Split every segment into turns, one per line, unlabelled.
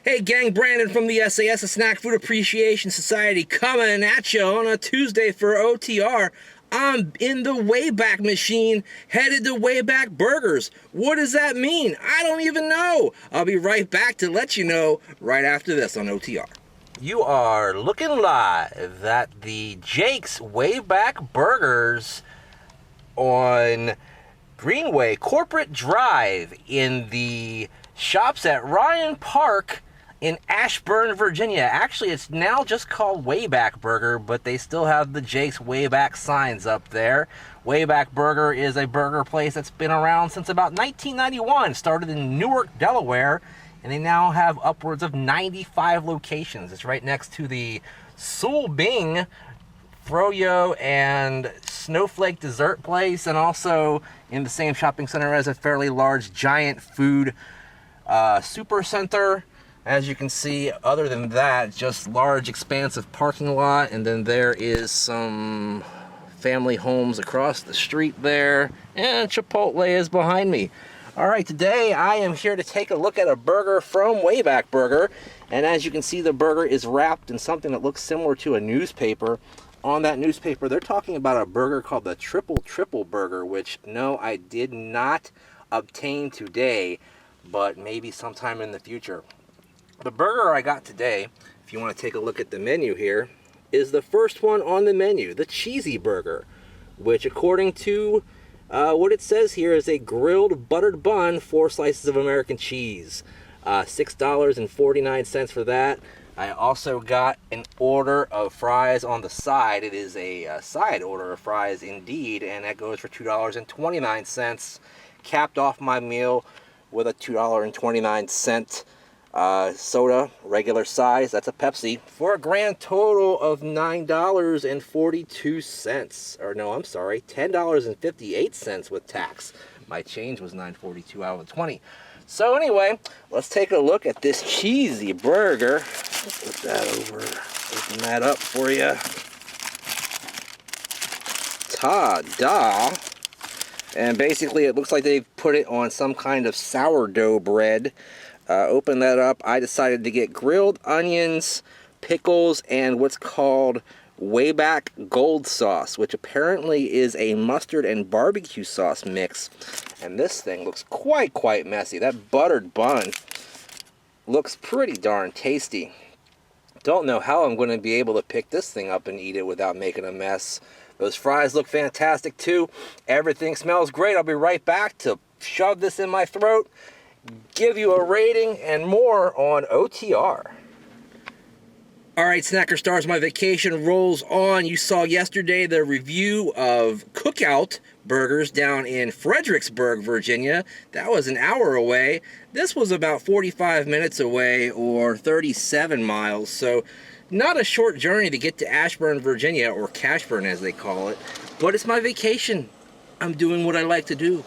Hey gang, Brandon from the sAs, the Snack Food Appreciation Society, coming at you on a Tuesday for OTR. I'm in the Wayback Machine, headed to Wayback Burgers. What does that mean? I don't even know. I'll be right back to let you know right after this on OTR.
You are looking live at the Jake's Wayback Burgers on Greenway Corporate Drive in the shops at Ryan Park in Ashburn, Virginia. Actually, it's now just called Wayback Burger, but they still have the Jake's Wayback signs up there. Wayback Burger is a burger place that's been around since about 1991. Started in Newark, Delaware, and they now have upwards of 95 locations. It's right next to the Sul Bing Froyo and Snowflake dessert place, and also in the same shopping center as a fairly large giant food super center. As you can see, other than that, just large expansive parking lot, and then there is some family homes across the street there, and Chipotle is behind me. All right, today I am here to take a look at a burger from Wayback Burger, and as you can see, the burger is wrapped in something that looks similar to a newspaper. On that newspaper, they're talking about a burger called the Triple Burger, which, no, I did not obtain today, but maybe sometime in the future. The burger I got today, if you want to take a look at the menu here, is the first one on the menu, the Cheesy Burger, which according to what it says here is a grilled buttered bun, 4 slices of American cheese. $6.49 for that. I also got an order of fries on the side. It is a side order of fries indeed, and that goes for $2.29. Capped off my meal with a $2.29 soda, regular size, that's a Pepsi, for a grand total of $9.42. Or no, I'm sorry, $10.58 with tax. My change was $9.42 out of 20. So anyway, let's take a look at this cheesy burger. Put that over, open that up for you. Ta-da! And basically it looks like they've put it on some kind of sourdough bread. Open that up. I decided to get grilled onions, pickles, and what's called Wayback Gold Sauce, which apparently is a mustard and barbecue sauce mix. And this thing looks quite messy. That buttered bun looks pretty darn tasty. Don't know how I'm going to be able to pick this thing up and eat it without making a mess. Those fries look fantastic too. Everything smells great. I'll be right back to shove this in my throat, give you a rating, and more on OTR.
All right, Snacker Stars, my vacation rolls on. You saw yesterday the review of Cookout Burgers down in Fredericksburg, Virginia. That was an hour away. This was about 45 minutes away, or 37 miles. So not a short journey to get to Ashburn, Virginia, or Cashburn as they call it. But it's my vacation. I'm doing what I like to do.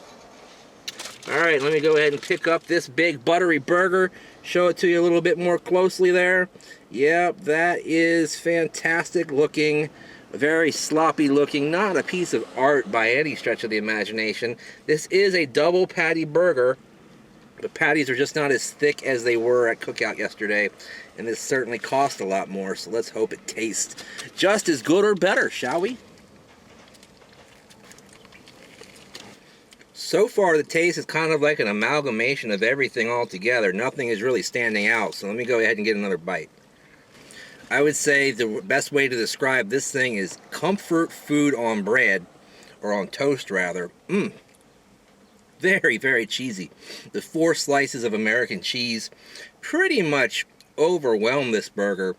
All right, let me go ahead and pick up this big buttery burger, show it to you a little bit more closely there. Yep, that is fantastic looking, very sloppy looking, not a piece of art by any stretch of the imagination. This is a double patty burger. The patties are just not as thick as they were at Cookout yesterday, and this certainly cost a lot more, so let's hope it tastes just as good or better, shall we? So far, the taste is kind of like an amalgamation of everything all together. Nothing is really standing out, so let me go ahead and get another bite. I would say the best way to describe this thing is comfort food on bread, or on toast rather. Very cheesy. The 4 slices of American cheese pretty much overwhelm this burger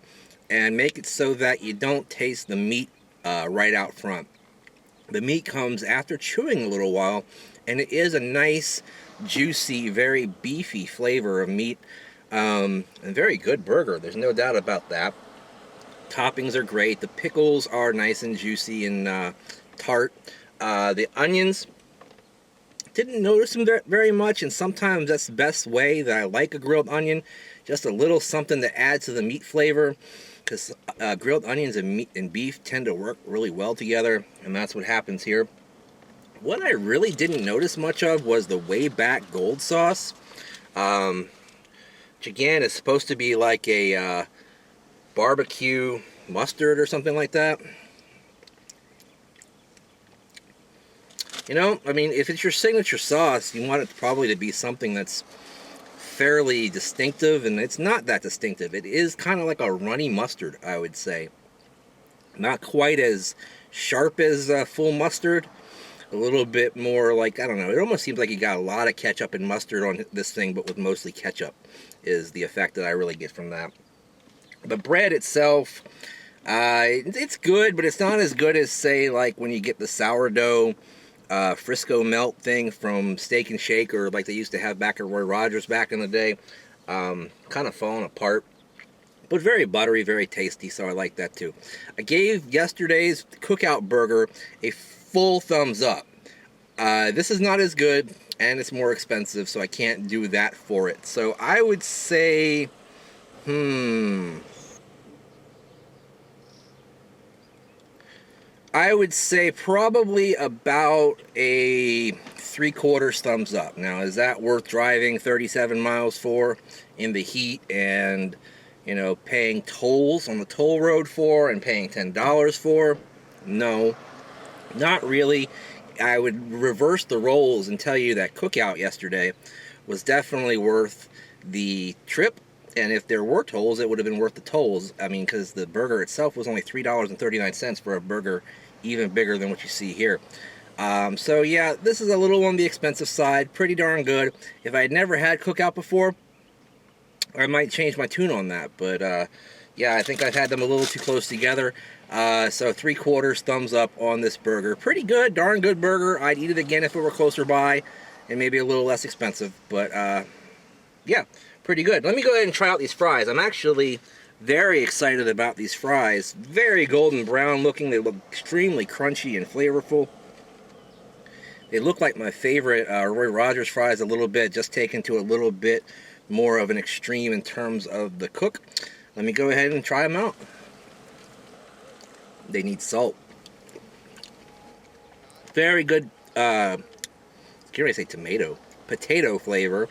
and make it so that you don't taste the meat right out front. The meat comes after chewing a little while, and it is a nice, juicy, very beefy flavor of meat, and very good burger. There's no doubt about that. Toppings are great. The pickles are nice and juicy and tart. The onions, didn't notice them very much, and sometimes that's the best way that I like a grilled onion. Just a little something to add to the meat flavor, because grilled onions and meat and beef tend to work really well together, and that's what happens here. What I really didn't notice much of was the Wayback Gold Sauce. which again is supposed to be like a barbecue mustard or something like that. You know, I mean, if it's your signature sauce, you want it probably to be something that's fairly distinctive, and it's not that distinctive. It is kind of like a runny mustard, I would say. Not quite as sharp as full mustard. A little bit more like, I don't know, it almost seems like you got a lot of ketchup and mustard on this thing, but with mostly ketchup is the effect that I really get from that. The bread itself, it's good, but it's not as good as, say, like when you get the sourdough Frisco melt thing from Steak and Shake, or like they used to have back at Roy Rogers back in the day. Kind of falling apart, but very buttery, very tasty, so I like that too. I gave yesterday's Cookout burger a full thumbs up. This is not as good, and it's more expensive, so I can't do that for it. So I would say, I would say probably about a 3/4 thumbs up. Now, is that worth driving 37 miles for in the heat and, you know, paying tolls on the toll road for and paying $10 for? No, not really. I would reverse the roles and tell you that Cookout yesterday was definitely worth the trip. And if there were tolls, it would have been worth the tolls. I mean, because the burger itself was only $3.39 for a burger even bigger than what you see here. So yeah, this is a little on the expensive side. Pretty darn good. If I had never had Cookout before, I might change my tune on that. But yeah, I think I've had them a little too close together. So 3/4 thumbs up on this burger. Pretty good, darn good burger. I'd eat it again if it were closer by and maybe a little less expensive. But yeah, pretty good. Let me go ahead and try out these fries. I'm actually very excited about these fries. Very golden brown looking. They look extremely crunchy and flavorful. They look like my favorite Roy Rogers fries a little bit, just taken to a little bit more of an extreme in terms of the cook. Let me go ahead and try them out. They need salt. Very good, can't really say tomato, potato flavor.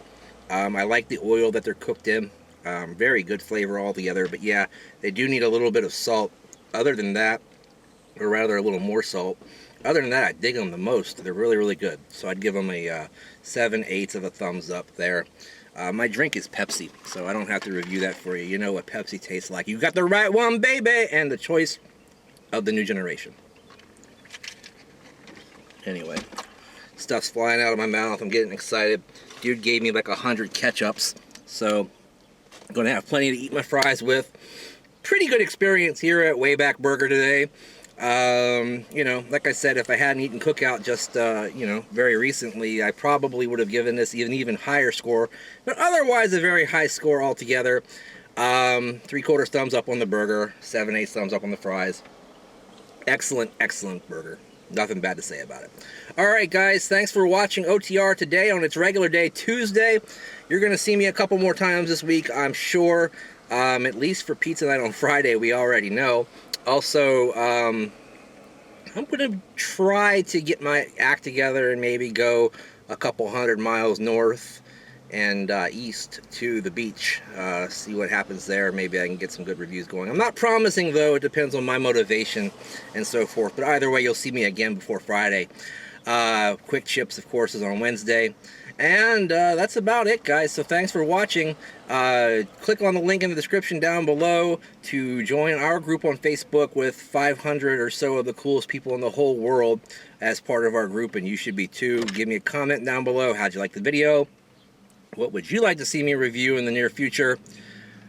I like the oil that they're cooked in. Very good flavor altogether, but yeah, they do need a little bit of salt. Other than that, or rather a little more salt. Other than that, I dig them the most. They're really, really good. So I'd give them a 7/8 of a thumbs up there. My drink is Pepsi, so I don't have to review that for you. You know what Pepsi tastes like. You got the right one, baby, and the choice of the new generation. Anyway, stuff's flying out of my mouth. I'm getting excited. Dude gave me like 100 ketchups, so I'm gonna have plenty to eat my fries with. Pretty good experience here at Wayback Burger today. You know, like I said, if I hadn't eaten Cookout just, you know, very recently, I probably would have given this an even higher score, but otherwise a very high score altogether. 3/4 thumbs up on the burger, 7/8 thumbs up on the fries. Excellent, excellent burger. Nothing bad to say about it. All right, guys, thanks for watching OTR today on its regular day, Tuesday. You're going to see me a couple more times this week, I'm sure. At least for pizza night on Friday, we already know. Also, I'm going to try to get my act together and maybe go a couple 100 miles north and east to the beach. See what happens there. Maybe I can get some good reviews going. I'm not promising, though. It depends on my motivation and so forth. But either way, you'll see me again before Friday. Quick Chips, of course, is on Wednesday. And that's about it, guys. So thanks for watching. Click on the link in the description down below to join our group on Facebook with 500 or so of the coolest people in the whole world as part of our group, and you should be too. Give me a comment down below. How'd you like the video? What would you like to see me review in the near future?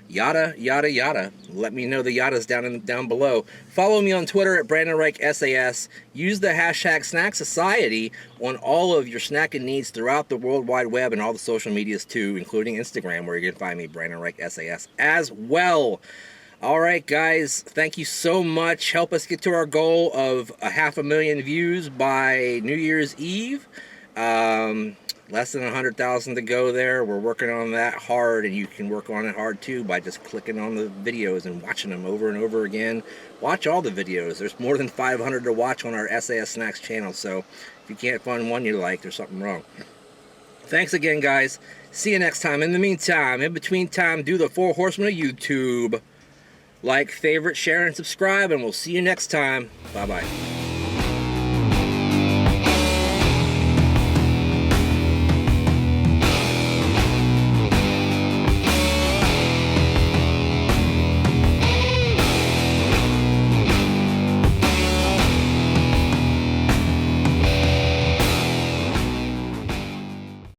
Yada, yada, yada. Let me know the yadas down below. Follow me on Twitter at Brandon Reich SAS. Use the hashtag Snack Society on all of your snacking needs throughout the World Wide Web and all the social medias too, including Instagram, where you can find me, Brandon Reich SAS, as well. All right, guys, thank you so much. Help us get to our goal of 500,000 views by New Year's Eve. Less than 100,000 to go there. We're working on that hard, and you can work on it hard too by just clicking on the videos and watching them over and over again. Watch all the videos. There's more than 500 to watch on our SAS Snacks channel, so if you can't find one you like, there's something wrong. Thanks again, guys. See you next time. In the meantime, in between time, do the 4 horsemen of YouTube. Like, favorite, share, and subscribe, and we'll see you next time. Bye-bye.